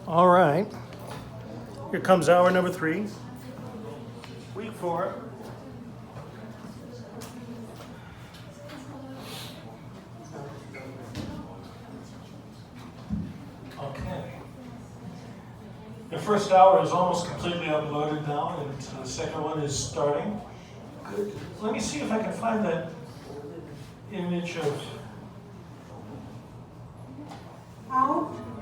All right. Here comes hour number 3. Week 4. Okay. The first hour is almost completely uploaded now, and the second one is starting. Good. Let me see if I can find that image of...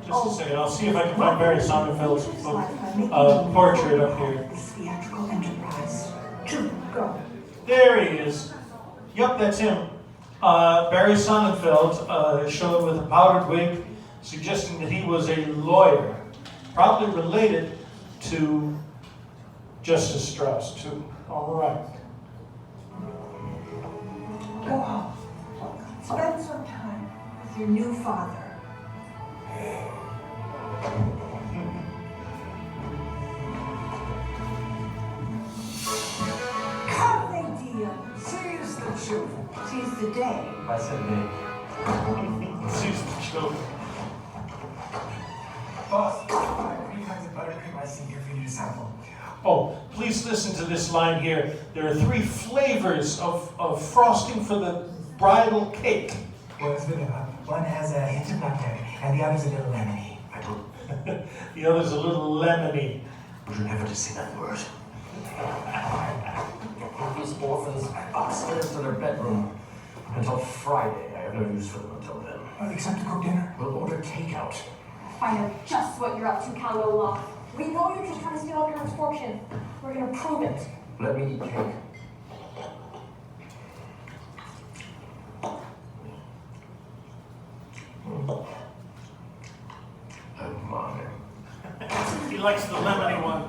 Just a second, I'll see if I can find Barry Sonnenfeld's portrait up here. Theatrical enterprise. Go. There he is. Yep, that's him. Barry Sonnenfeld, shown with a powdered wig, suggesting that he was a lawyer, probably related to Justice Strauss, too. All right. Go home. Spend some time with your new father. Seize the children. Seize the day. I said day. Seize the children. Boss, 3 kinds of buttercream icing here for you to sample. Oh, please listen to this line here. There are 3 flavors of frosting for the bridal cake. One is vanilla, one has a hint of nutmeg, and the other's a little lemony. I told The other's a little lemony. Would you never to say that word? These orphans upstairs to their bedroom until Friday. I have no use for them until then. Except to cook dinner. We'll order takeout. I know just what you're up to, Count Olaf. We know you're just trying to steal our parents' fortune. We're gonna prove it. Let me eat cake. Mine. He likes the lemony one.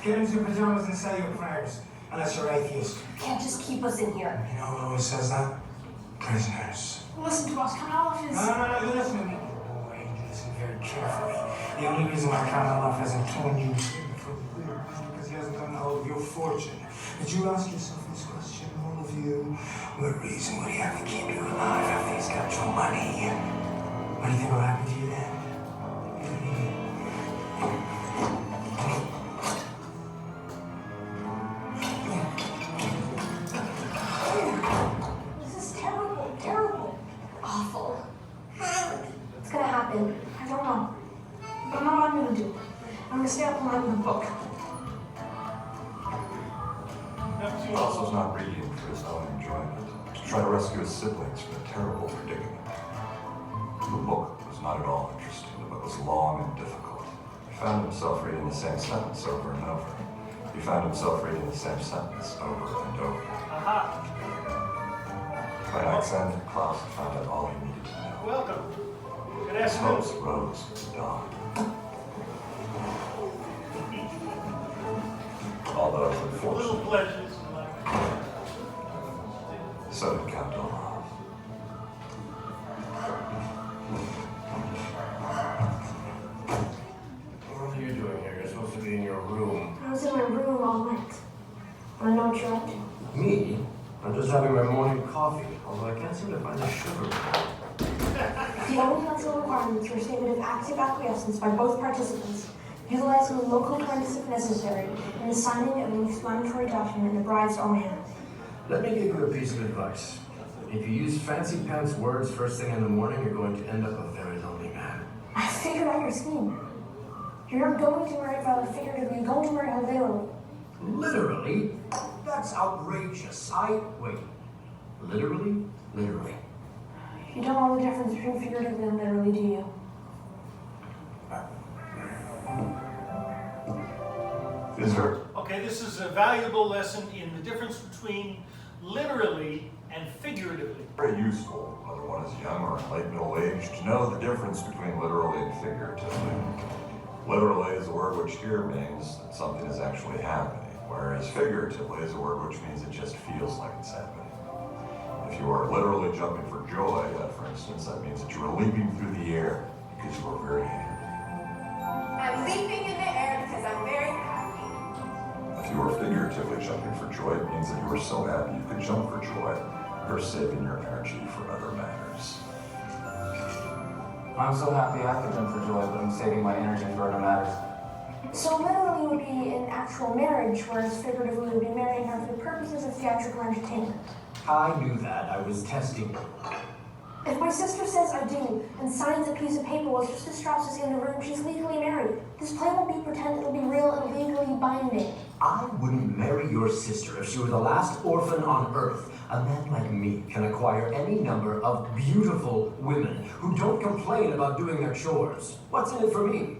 Get into your pajamas and say your prayers, unless you're atheist. You can't just keep us in here. You know who always says that? Prisoners. Listen to us, Count Olaf is... No, you listen to me. Boy, you listen very carefully. The only reason why Count Olaf hasn't torn you from the clear is because he hasn't gotten hold of your fortune. Did you ask yourself this question, all of you? What reason would he have to keep you alive after he's got your money? What do you think will happen to you then? This is terrible, terrible. Awful. It's gonna happen. I don't know. But I know what I'm gonna do. I'm gonna stay up all night with a book. Roscoe's not reading for his own enjoyment, to try to rescue his siblings from a terrible predicament. The book was not at all interesting. The book was long and difficult. He found himself reading the same sentence over and over. He found himself reading the same sentence over and over. By accident, Klaus had found out all he needed to know. Welcome. Good His afternoon. hopes rose to dawn. Although, Little unfortunately, pleasures in life. so did Count Olaf. What are you doing here? You're supposed to be in your room. I was in my room all night. Wanna know what you're up to? Me? I'm just having my morning coffee, although I can't seem to find the sugar. The only council requirements were a statement of active acquiescence by both participants, utilizing the local currency if necessary, and the signing of an explanatory document in the bride's own hand. Let me give you a piece of advice. If you use fancy pants words first thing in the morning, you're going to end up a very lonely man. I figured out your scheme. You're not going to marry Violet figuratively, you're going to marry her literally. Literally? That's outrageous. Wait. Literally? Literally. You don't know the difference between figuratively and literally, do you? Is there? Okay, this is a valuable lesson in the difference between literally and figuratively. Very useful, whether one is young or in late middle age, to know the difference between literally and figuratively. Literally is a word which here means that something is actually happening, whereas figuratively is a word which means it just feels like it's happening. If you are literally jumping for joy, for instance, that means that you are leaping through the air because you are very happy. I'm leaping in the air because I'm very happy. If you are figuratively jumping for joy, it means that you are so happy you could jump for joy. You're saving your energy for other matters. I'm so happy I could jump for joy, but I'm saving my energy for other matters. So literally it would be an actual marriage, whereas figuratively we would be marrying her for the purposes of theatrical entertainment. I knew that. I was testing you. If my sister says I do and signs a piece of paper while Sister Strauss is in the room, she's legally married. This play won't be pretend, it'll be real and legally binding. I wouldn't marry your sister if she were the last orphan on Earth. A man like me can acquire any number of beautiful women who don't complain about doing their chores. What's in it for me?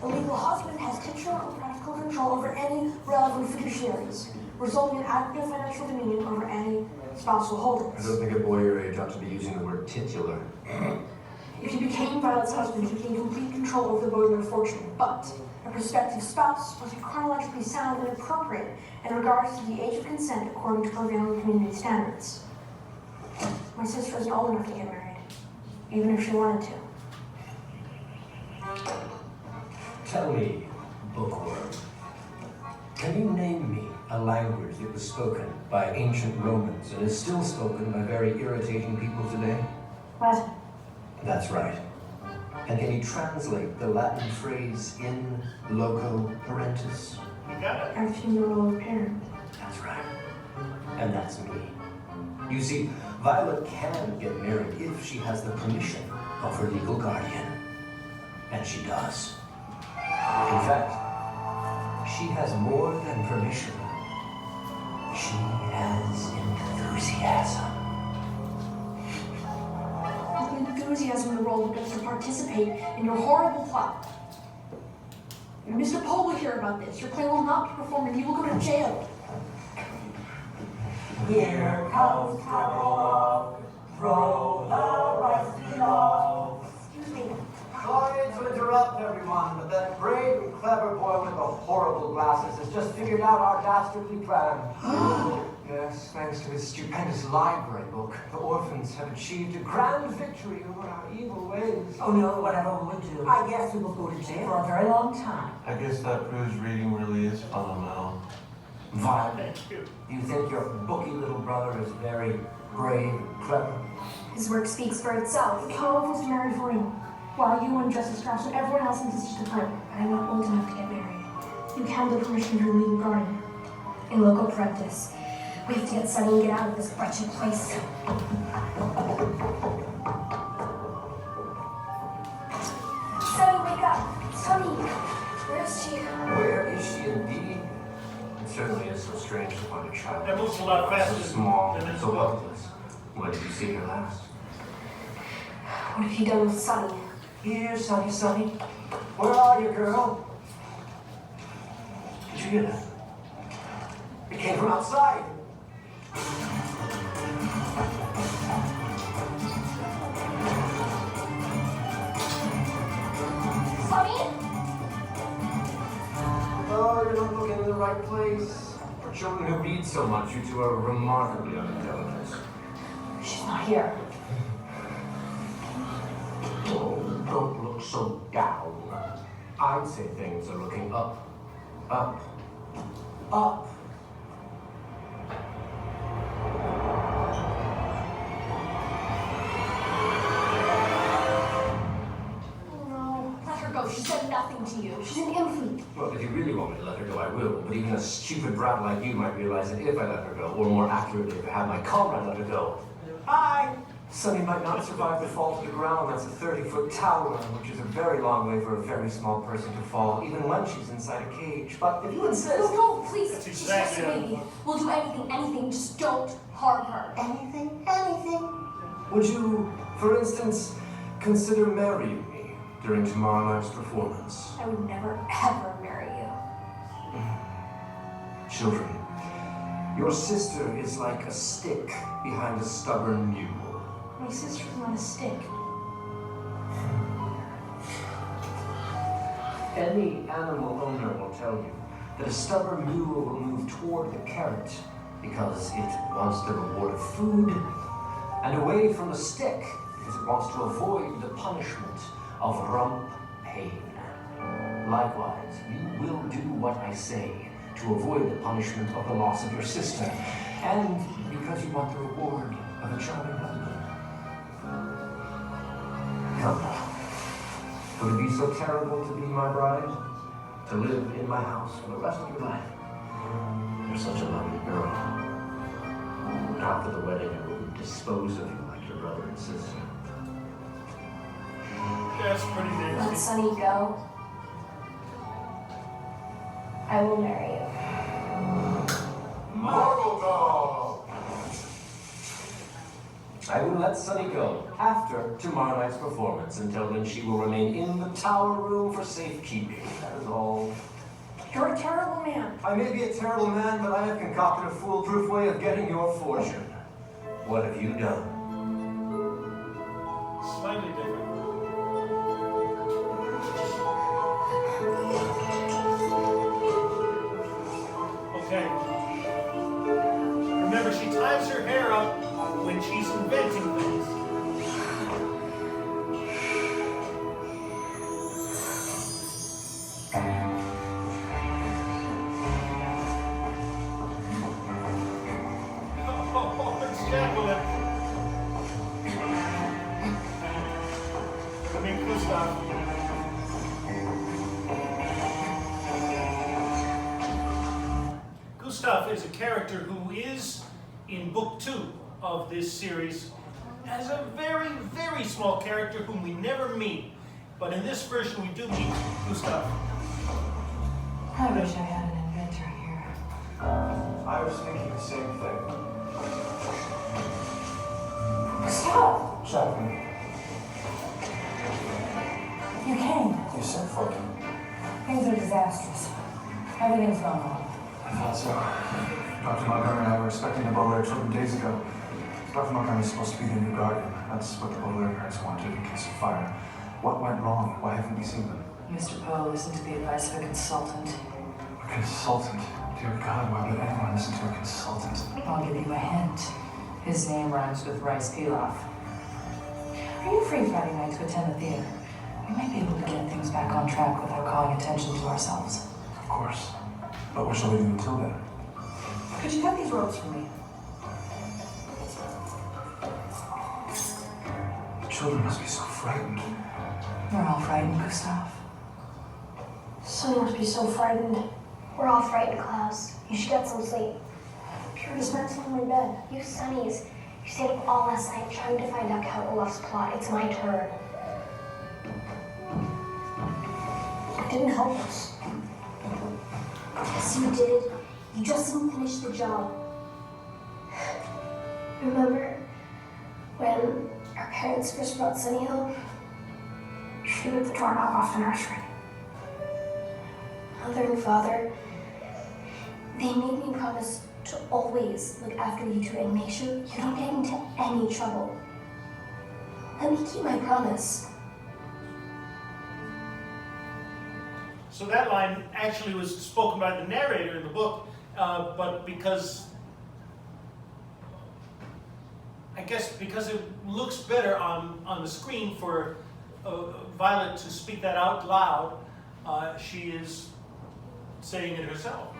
A legal husband has titular and practical control over any relevant fiduciaries, resulting in adequate financial dominion over any spousal I holdings. don't think a boy your age ought to be using the word titular. If you became Violet's husband, you gain complete control over the boyhood fortune, but a prospective spouse must be chronologically sound and appropriate in regards to the age of consent according to prevailing community standards. My sister isn't old enough to get married, even if she wanted to. Tell me, bookworm, can you name me a language that was spoken by ancient Romans and is still spoken by very irritating people today? Latin. That's right. And can you translate the Latin phrase in loco parentis? You got it. Our 2-year-old parent. That's right. And that's me. You see, Violet can get married if she has the permission of her legal guardian. And she does. In fact, she has more than permission. She has enthusiasm. The enthusiasm in the role of to participate in your horrible plot. Mr. Poe will hear about this. Your play will not be performed and you will go to jail. Here comes trouble, throw the rusty off. Excuse me. Sorry to interrupt everyone, but that brave and clever boy with the horrible glasses has just figured out our dastardly plan. Yes, thanks to his stupendous library book, the orphans have achieved a grand victory over our evil ways. Oh no, whatever we do, I guess we will go to jail for a very long time. I guess that proves reading really is fundamental. Violet, do you think your booky little brother is very brave and clever? His work speaks for itself. Carl was married for him, while you and Justice Strauss and everyone else insisted to play. I'm not old enough to get married. You can get permission from your legal guardian. In loco parentis. We have to get Sunny and get out of this wretched place. Sunny, wake up! Sunny! Where is she? Where is she indeed? It certainly is so strange to find a child. That moves a lot faster So small, than it's so supposed helpless. When did you see her last? What have you done with Sunny? Here, Sunny, Sunny. Where are you, girl? Did you hear that? It came from outside. Sunny? Oh, you're not looking in the right place. For children who read so much, you two are remarkably unintelligent. She's not here. Oh, don't look so down. I'd say things are looking up, up, up. No, let her go. She said nothing to you. She's an infant. Well, if you really want me to let her go, I will. But even a stupid brat like you might realize that if I let her go, or more accurately, if I had my comrade let her go, Hi! Sunny might not survive the fall to the ground. That's a 30-foot tower, which is a very long way for a very small person to fall, even when she's inside a cage. But if you insist... No, please. That's She's exactly just a baby. We'll do anything. Just don't harm her. Anything? Would you, for instance, consider marrying me during tomorrow night's performance? I would never, ever marry you. Children, your sister is like a stick behind a stubborn mule. My sister's not a stick. Any animal owner will tell you that a stubborn mule will move toward the carrot because it wants the reward of food, and away from the stick because it wants to avoid the punishment of rump pain. Likewise, you will do what I say to avoid the punishment of the loss of your sister, and because you want the reward of a charming husband. Come now. Would it be so terrible to be my bride? To live in my house for the rest of your life? You're such a lovely girl. After the wedding, I will dispose of you like your brother and sister. That's pretty Let nasty. Sunny go. I will marry you. Marble dog! I will let Sunny go after tomorrow night's performance. Until then, she will remain in the tower room for safekeeping. That is all. You're a terrible man. I may be a terrible man, but I have concocted a foolproof way of getting your fortune. What have you done? Slightly different. Okay. Remember, she ties her hair up when she's inventing things. Oh, it's Jacqueline. I mean, Gustav. Gustav is a character who is in book 2 of this series as a very, very small character whom we never meet. But in this version, we do meet Gustav. I wish I had an inventor here. I was thinking the same thing. Stop! Jacqueline, You came. you sent for me. Things are disastrous. Everything's gone wrong. I thought so. Dr. Montgomery and I were expecting the Baudelaire children days ago. Dr. Montgomery's supposed to be the new guardian. That's what the Baudelaire parents wanted in case of fire. What went wrong? Why haven't we seen them? Mr. Poe listened to the advice of a consultant. A consultant? Dear God, why would anyone listen to a consultant? I'll give you a hint. His name rhymes with rice pilaf. Are you free Friday night to attend the theater? We might be able to get things back on track without calling attention to ourselves. Of course. But what shall we do until then? Could you cut these ropes for me? The children must be so frightened. We're all frightened, Gustav. Sunny must be so frightened. We're all frightened, Klaus. You should get some sleep. Pure dismantle in my bed. You Sunnies, you stayed up all last night trying to find out Count Olaf's plot. It's my turn. It didn't help us. Yes, you did. You just didn't finish the job. Remember when our parents first brought Sunny home? She ripped the doorknob off the nursery. Mother and Father, they made me promise to always look after you two and make sure you don't get into any trouble. Let me keep my promise. So that line actually was spoken by the narrator in the book, but because, I guess because it looks better on the screen for Violet to speak that out loud, she is saying it herself.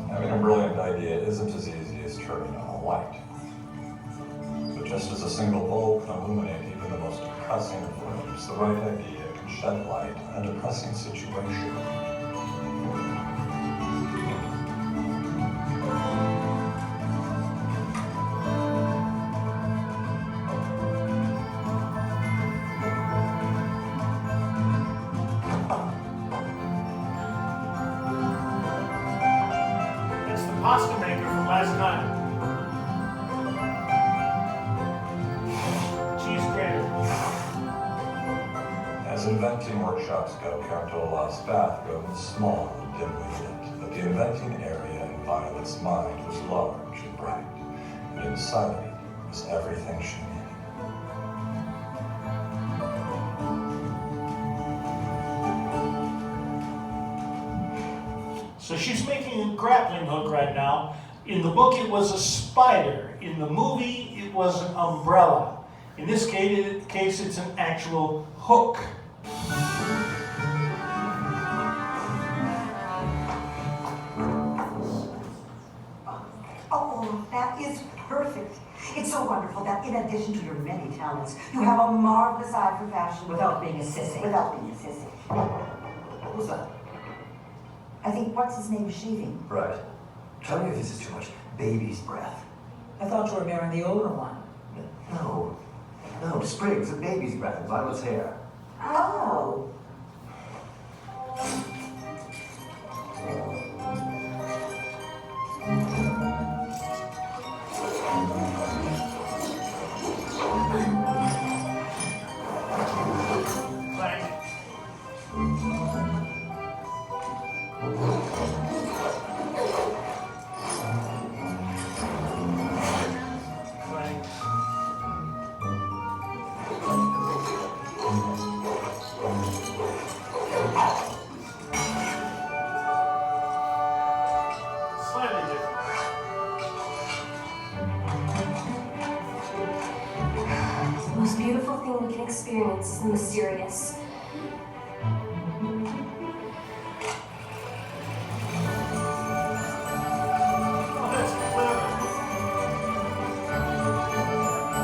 Having a brilliant idea isn't as easy as turning on a light. But just as a single bulb can illuminate even the most depressing of rooms, the right idea can shed light on a depressing situation. That's the pasta maker from last time. Cheese grater. As inventing workshops go, Count Olaf's bathroom was small and dimly lit, but the inventing area in Violet's mind was large and bright, and inside of it was everything she needed. So she's making a grappling hook right now. In the book, it was a spider. In the movie, it was an umbrella. In this case, it's an actual hook. Oh, that is perfect. It's so wonderful that in addition to your many talents, you have a marvelous eye for fashion. Without being a sissy. Without being a sissy. Who's that? I think what's his name is shaving. Right. Tell me if this is too much baby's breath. I thought you were marrying the older one. No. No, sprigs of baby's breath in Violet's hair. Oh. The most beautiful thing we can experience is the mysterious.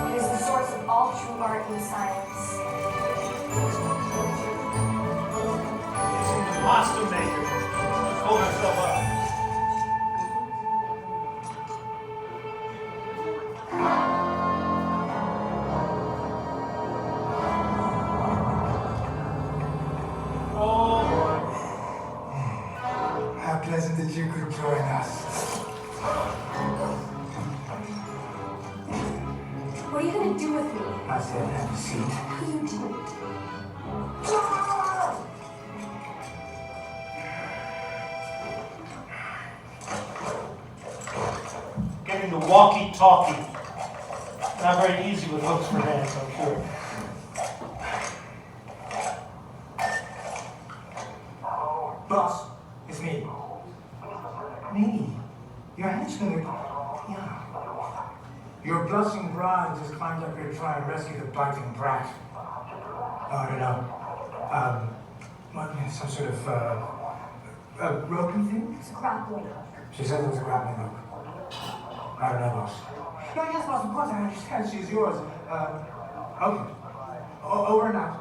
It is the source of all true art and science. Pasta maker. Hold herself up. Oh boy. How pleasant that you could join us. What are you gonna do with me? I said, have a seat. You didn't. Getting the walkie-talkie. Not very easy with hooks for hands, I'm sure. Boss, it's me. Me? Your henchman? Yeah. Your blushing bride just climbed up here to try and rescue the biting brat. Oh, I don't know. Some sort of, a ropey thing? It's a grappling hook. She said it was a grappling hook. I don't know, boss. No, yes, boss, of course, I understand. She's yours. Okay. Over and out.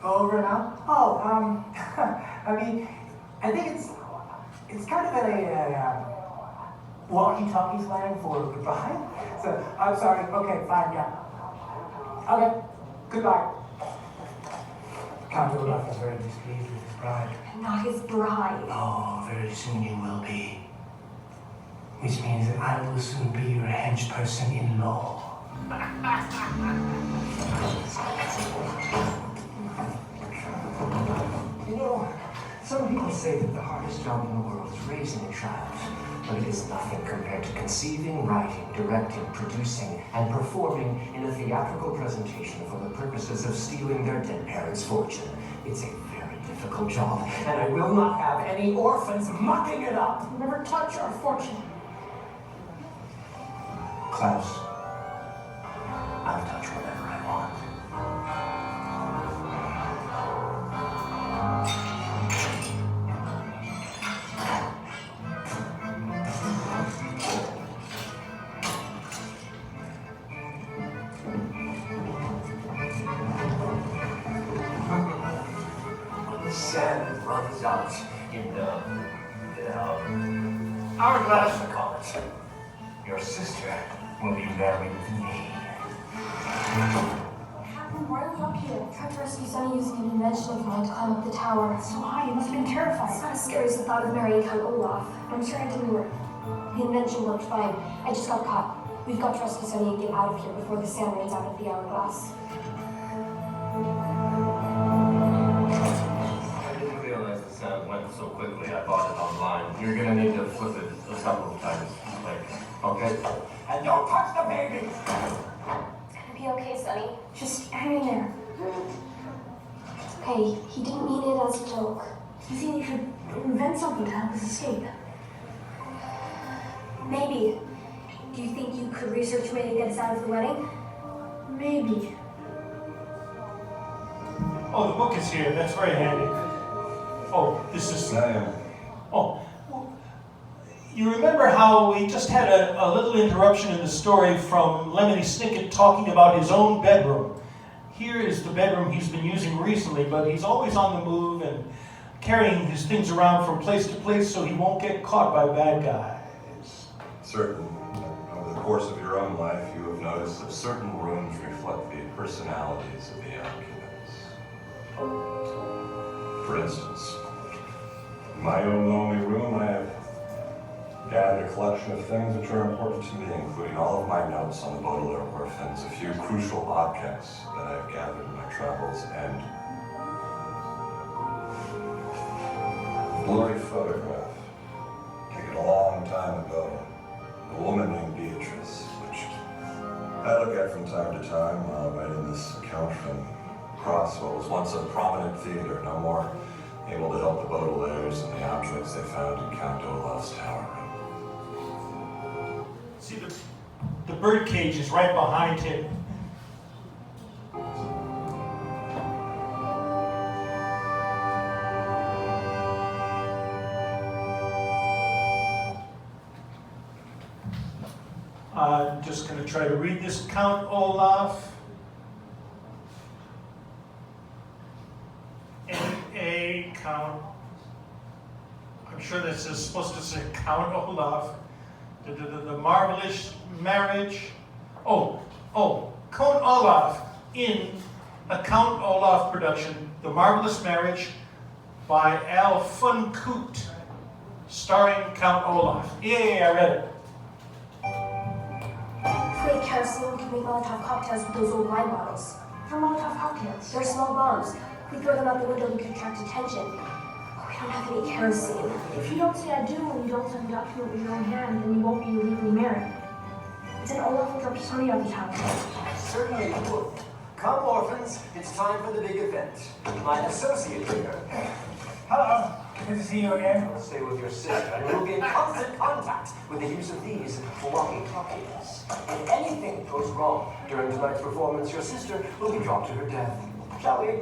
Over and out? Oh, I mean, I think it's kind of a walkie-talkie slang for goodbye. So, I'm sorry. Okay, fine, yeah. Okay, goodbye. Count Olaf is very displeased with his bride. Not his bride. Oh, very soon you will be. Which means that I will soon be your henchperson-in-law. You know, some people say that the hardest job in the world is raising a child, but it is nothing compared to conceiving, writing, directing, producing, and performing in a theatrical presentation for the purposes of stealing their dead parents' fortune. It's a very difficult job, and I will not have any orphans mucking it up. Never touch our fortune. Klaus, I'll touch whatever I want. When the sand runs out in the hourglass, I call it, your sister will be married with me. Captain, why are we up here? I tried to rescue Sunny using an invention of mine to climb up the tower. So why? You must have been terrified. It's not as scary as the thought of marrying Count Olaf. I'm sure it didn't work. The invention worked fine. I just got caught. We've got to rescue Sunny and get out of here before the sand runs out of the hourglass. I didn't realize the sound went so quickly. I bought it online. You're gonna need to flip it a couple of times. Okay? And don't touch the baby! It's gonna be okay, Sunny. Just hang in there. It's okay. He didn't mean it as a joke. You think you could invent something to help us escape? Maybe. Do you think you could research a way to get us out of the wedding? Maybe. Oh, the book is here. That's very handy. Oh, this is... Oh. You remember how we just had a little interruption in the story from Lemony Snicket talking about his own bedroom. Here is the bedroom he's been using recently, but he's always on the move and carrying his things around from place to place so he won't get caught by bad guys. Certain, over the course of your own life, you have noticed that certain rooms reflect the personalities of the occupants. For instance, in my own lonely room, I have gathered a collection of things which are important to me, including all of my notes on the Baudelaire orphans, a few crucial objects that I have gathered in my travels, and a blurry photograph taken a long time ago, a woman named Beatrice, which I look at from time to time while writing this account from across what was once a prominent theater, no more able to help the Baudelaires and the objects they found in Count Olaf's tower room. See, the bird cage is right behind him. I'm just going to try to read this. Count Olaf. N.A. Count. I'm sure this is supposed to say Count Olaf. The marvelous marriage. Oh, Count Olaf in a Count Olaf production, The Marvelous Marriage by Al Funkoot, starring Count Olaf. Yay, I read it. Create kerosene, we can make Molotov cocktails with those old wine bottles. For Molotov cocktails. They're small bombs. If we throw them out the window, we could attract attention. We don't have any kerosene. If you don't say I do and you don't sign a document with your own hand, then you won't be legally married. Then Olaf will drop Sonny off the tower. Certainly you would. Come, orphans. It's time for the big event. My associate here. Hello. Good to see you again. I'll stay with your sister, and we'll be in constant contact with the use of these walkie-talkies. If anything goes wrong during tonight's performance, your sister will be dropped to her death. Shall we?